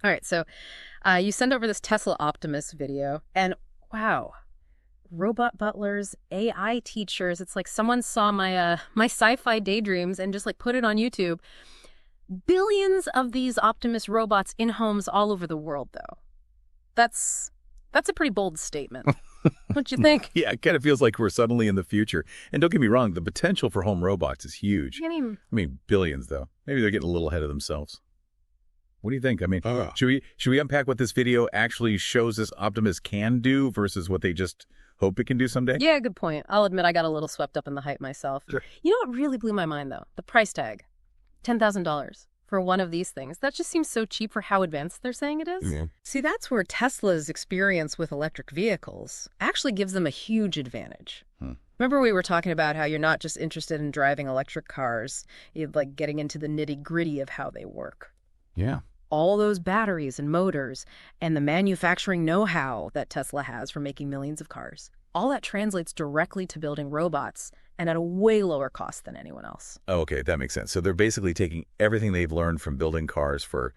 All right, so you send over this Tesla Optimus video, and wow, robot butlers, AI teachers. It's like someone saw my sci-fi daydreams and just like put it on YouTube. Billions of these Optimus robots in homes all over the world, though. That's a pretty bold statement. What do you think? Yeah, it kind of feels like we're suddenly in the future. And don't get me wrong, the potential for home robots is huge. I mean, billions, though. Maybe they're getting a little ahead of themselves. What do you think? I mean, should we unpack what this video actually shows us Optimus can do versus what they just hope it can do someday? Yeah, good point. I'll admit I got a little swept up in the hype myself. Sure. You know what really blew my mind, though? The price tag. $10,000 for one of these things. That just seems so cheap for how advanced they're saying it is. Yeah. See, that's where Tesla's experience with electric vehicles actually gives them a huge advantage. Remember we were talking about how you're not just interested in driving electric cars, you're like getting into the nitty-gritty of how they work. Yeah. All those batteries and motors and the manufacturing know-how that Tesla has for making millions of cars. All that translates directly to building robots and at a way lower cost than anyone else. Oh, okay, that makes sense. So they're basically taking everything they've learned from building cars for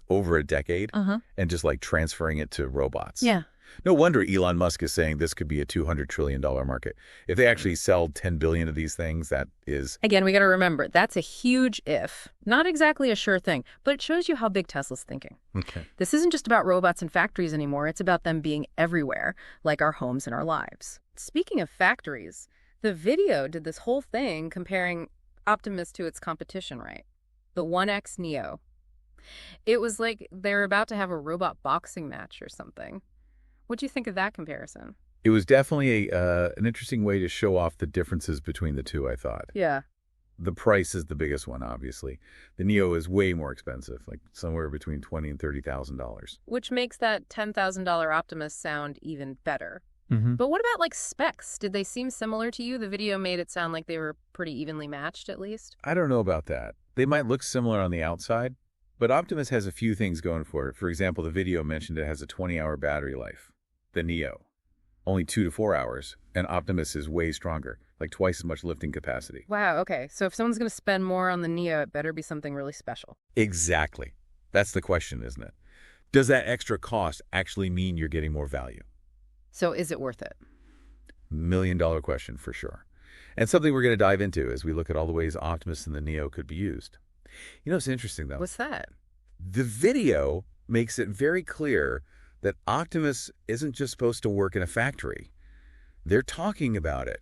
over a decade and just like transferring it to robots. Yeah. No wonder Elon Musk is saying this could be a $200 trillion market. If they actually sell 10 billion of these things, that is... Again, we got to remember, that's a huge if. Not exactly a sure thing, but it shows you how big Tesla's thinking. Okay. This isn't just about robots and factories anymore. It's about them being everywhere, like our homes and our lives. Speaking of factories, the video did this whole thing comparing Optimus to its competition, right? The 1X Neo. It was like they're about to have a robot boxing match or something. What do you think of that comparison? It was definitely an interesting way to show off the differences between the two, I thought. Yeah. The price is the biggest one, obviously. The Neo is way more expensive, like somewhere between $20,000 and $30,000. Which makes that $10,000 Optimus sound even better. Mm-hmm. But what about, like, specs? Did they seem similar to you? The video made it sound like they were pretty evenly matched, at least. I don't know about that. They might look similar on the outside, but Optimus has a few things going for it. For example, the video mentioned it has a 20-hour battery life. The Neo, only 2 to 4 hours, and Optimus is way stronger, like twice as much lifting capacity. Wow, okay. So if someone's going to spend more on the Neo, it better be something really special. Exactly. That's the question, isn't it? Does that extra cost actually mean you're getting more value? So is it worth it? $1 million question for sure. And something we're going to dive into as we look at all the ways Optimus and the Neo could be used. You know, it's interesting, though. What's that? The video makes it very clear that Optimus isn't just supposed to work in a factory. They're talking about it.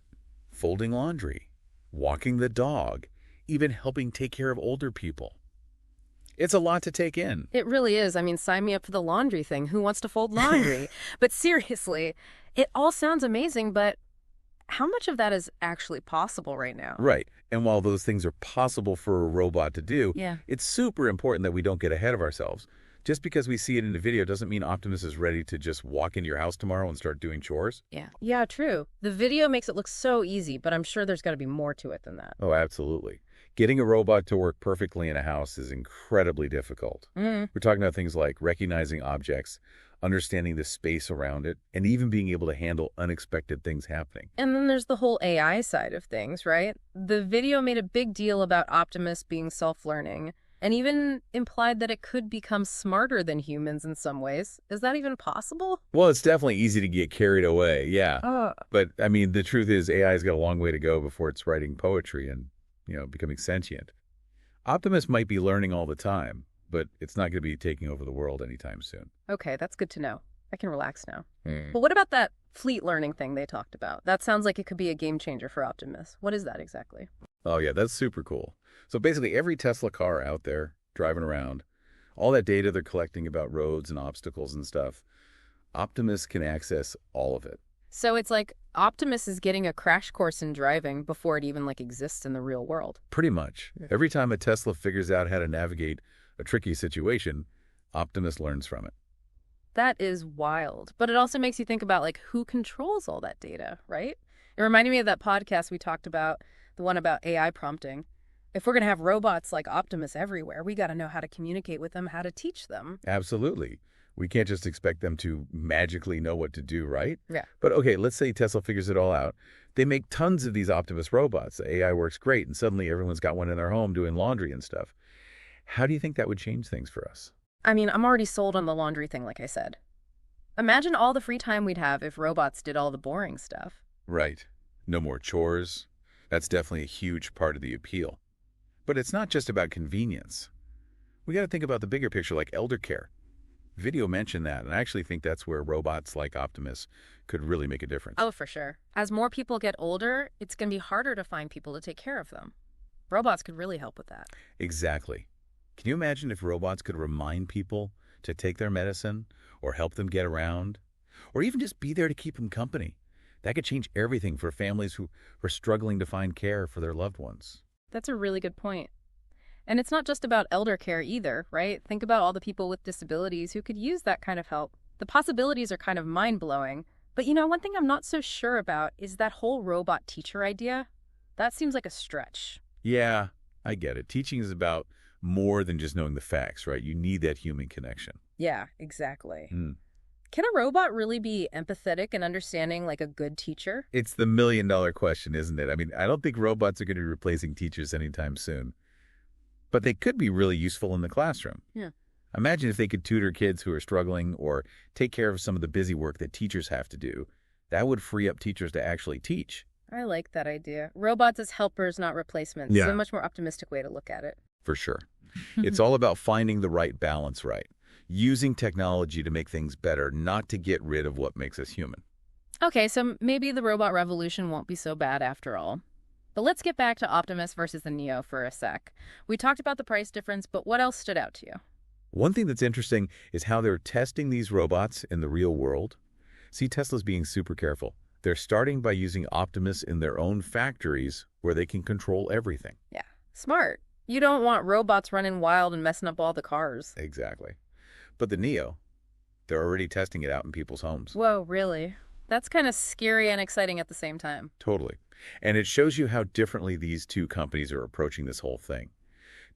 Folding laundry, walking the dog, even helping take care of older people. It's a lot to take in. It really is. I mean, sign me up for the laundry thing. Who wants to fold laundry? But seriously, it all sounds amazing, but how much of that is actually possible right now? Right. And while those things are possible for a robot to do, Yeah. it's super important that we don't get ahead of ourselves. Just because we see it in a video doesn't mean Optimus is ready to just walk into your house tomorrow and start doing chores. Yeah. Yeah, true. The video makes it look so easy, but I'm sure there's got to be more to it than that. Oh, absolutely. Getting a robot to work perfectly in a house is incredibly difficult. We're talking about things like recognizing objects, understanding the space around it, and even being able to handle unexpected things happening. And then there's the whole AI side of things, right? The video made a big deal about Optimus being self-learning and even implied that it could become smarter than humans in some ways. Is that even possible? Well, it's definitely easy to get carried away, yeah. But, I mean, the truth is AI's got a long way to go before it's writing poetry and, becoming sentient. Optimus might be learning all the time, but it's not going to be taking over the world anytime soon. Okay, that's good to know. I can relax now. But what about that fleet learning thing they talked about? That sounds like it could be a game changer for Optimus. What is that exactly? Oh, yeah, that's super cool. So basically every Tesla car out there driving around, all that data they're collecting about roads and obstacles and stuff, Optimus can access all of it. So it's like Optimus is getting a crash course in driving before it even exists in the real world. Pretty much. Every time a Tesla figures out how to navigate a tricky situation, Optimus learns from it. That is wild. But it also makes you think about who controls all that data, right? It reminded me of that podcast we talked about, the one about AI prompting. If we're going to have robots like Optimus everywhere, we got to know how to communicate with them, how to teach them. Absolutely. We can't just expect them to magically know what to do, right? Yeah. But okay, let's say Tesla figures it all out. They make tons of these Optimus robots. The AI works great, and suddenly everyone's got one in their home doing laundry and stuff. How do you think that would change things for us? I mean, I'm already sold on the laundry thing, like I said. Imagine all the free time we'd have if robots did all the boring stuff. Right. No more chores. That's definitely a huge part of the appeal. But it's not just about convenience. We got to think about the bigger picture like elder care. Video mentioned that, and I actually think that's where robots like Optimus could really make a difference. Oh, for sure. As more people get older, it's going to be harder to find people to take care of them. Robots could really help with that. Exactly. Can you imagine if robots could remind people to take their medicine or help them get around or even just be there to keep them company? That could change everything for families who are struggling to find care for their loved ones. That's a really good point. And it's not just about elder care either, right? Think about all the people with disabilities who could use that kind of help. The possibilities are kind of mind-blowing. But one thing I'm not so sure about is that whole robot teacher idea. That seems like a stretch. Yeah, I get it. Teaching is about more than just knowing the facts, right? You need that human connection. Yeah, exactly. Mm. Can a robot really be empathetic and understanding like a good teacher? It's the million-dollar question, isn't it? I mean, I don't think robots are going to be replacing teachers anytime soon. But they could be really useful in the classroom. Yeah. Imagine if they could tutor kids who are struggling or take care of some of the busy work that teachers have to do. That would free up teachers to actually teach. I like that idea. Robots as helpers, not replacements. Yeah. So a much more optimistic way to look at it. For sure. It's all about finding the right balance, right? Using technology to make things better, not to get rid of what makes us human. Okay, so maybe the robot revolution won't be so bad after all. But let's get back to Optimus versus the Neo for a sec. We talked about the price difference, but what else stood out to you? One thing that's interesting is how they're testing these robots in the real world. See, Tesla's being super careful. They're starting by using Optimus in their own factories where they can control everything. Yeah, smart. You don't want robots running wild and messing up all the cars. Exactly. But the Neo, they're already testing it out in people's homes. Whoa, really? That's kind of scary and exciting at the same time. Totally. And it shows you how differently these two companies are approaching this whole thing.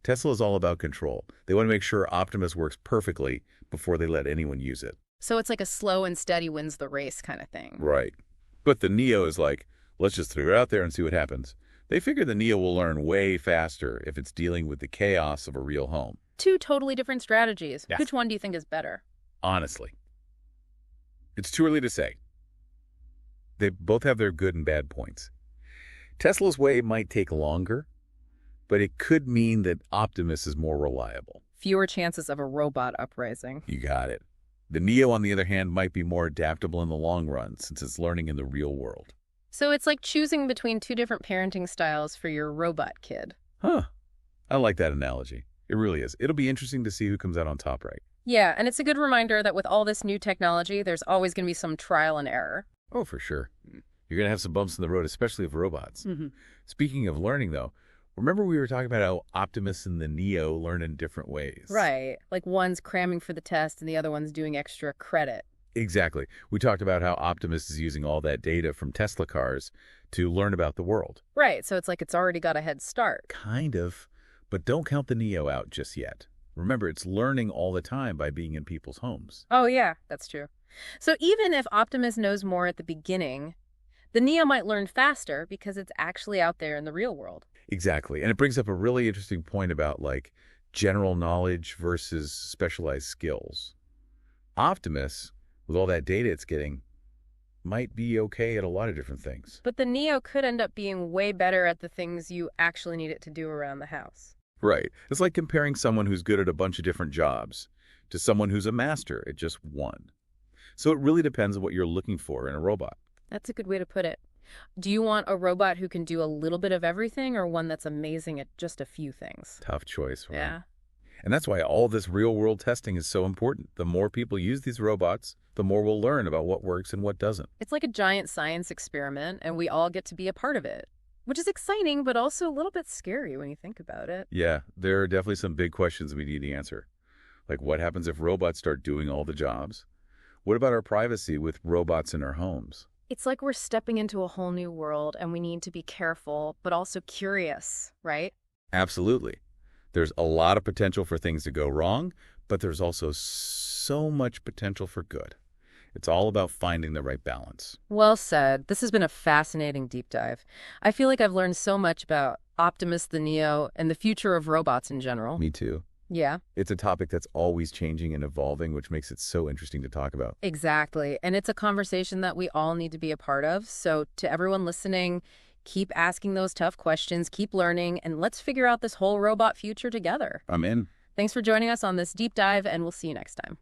Tesla is all about control. They want to make sure Optimus works perfectly before they let anyone use it. So it's like a slow and steady wins the race kind of thing. Right. But the Neo is like, let's just throw it out there and see what happens. They figure the Neo will learn way faster if it's dealing with the chaos of a real home. Two totally different strategies. Yes. Which one do you think is better? Honestly, it's too early to say. They both have their good and bad points. Tesla's way might take longer, but it could mean that Optimus is more reliable. Fewer chances of a robot uprising. You got it. The Neo, on the other hand, might be more adaptable in the long run since it's learning in the real world. So it's like choosing between two different parenting styles for your robot kid. Huh. I like that analogy. It really is. It'll be interesting to see who comes out on top, right? Yeah, and it's a good reminder that with all this new technology, there's always going to be some trial and error. Oh, for sure. You're going to have some bumps in the road, especially with robots. Mm-hmm. Speaking of learning, though, remember we were talking about how Optimus and the Neo learn in different ways? Right. Like one's cramming for the test and the other one's doing extra credit. Exactly. We talked about how Optimus is using all that data from Tesla cars to learn about the world. Right. So it's like it's already got a head start. Kind of. But don't count the Neo out just yet. Remember, it's learning all the time by being in people's homes. Oh, yeah, that's true. So even if Optimus knows more at the beginning, the Neo might learn faster because it's actually out there in the real world. Exactly. And it brings up a really interesting point about, like, general knowledge versus specialized skills. Optimus, with all that data it's getting, might be okay at a lot of different things. But the Neo could end up being way better at the things you actually need it to do around the house. Right. It's like comparing someone who's good at a bunch of different jobs to someone who's a master at just one. So it really depends on what you're looking for in a robot. That's a good way to put it. Do you want a robot who can do a little bit of everything or one that's amazing at just a few things? Tough choice, right? Yeah. And that's why all this real-world testing is so important. The more people use these robots, the more we'll learn about what works and what doesn't. It's like a giant science experiment, and we all get to be a part of it, which is exciting, but also a little bit scary when you think about it. Yeah, there are definitely some big questions we need to answer. Like, what happens if robots start doing all the jobs? What about our privacy with robots in our homes? It's like we're stepping into a whole new world, and we need to be careful, but also curious, right? Absolutely. There's a lot of potential for things to go wrong, but there's also so much potential for good. It's all about finding the right balance. Well said. This has been a fascinating deep dive. I feel like I've learned so much about Optimus the Neo and the future of robots in general. Me too. Yeah. It's a topic that's always changing and evolving, which makes it so interesting to talk about. Exactly. And it's a conversation that we all need to be a part of. So to everyone listening, keep asking those tough questions, keep learning, and let's figure out this whole robot future together. I'm in. Thanks for joining us on this deep dive, and we'll see you next time.